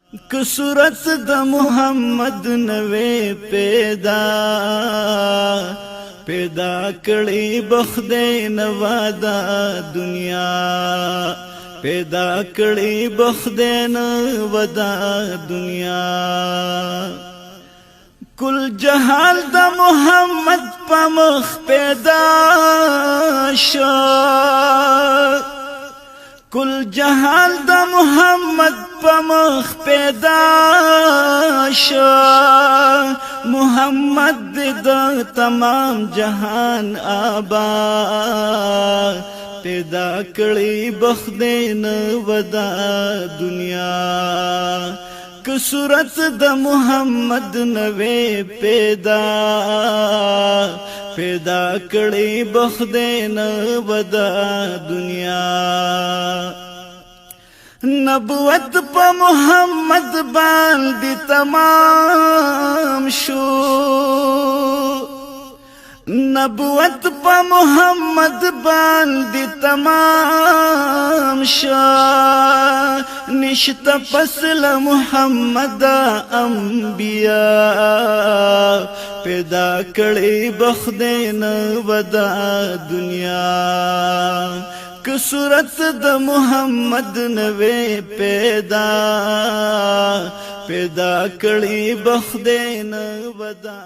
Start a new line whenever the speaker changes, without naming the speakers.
که صورت د محمد نوې پیدا کړي بخدای نوادا دنیا پیدا کړي بخدای نوادا دنیا کل جهال د محمد پمخ پیدا شو کل جهال د محمد پمخ پیدا شو محمد د تمام جهان آباد پیدا کړي بخدین ودا دنیا که صورت د محمد نوې پیدا کړي بخدین ودا دنیا نبوت په محمد باندې تمام شو نبوت په محمد باندې تمام شو نشته فصل محمد انبیاء پیدا کړي بخدین ودا دنیا که صورت د محمد نوې پیدا کړي بخدین ودا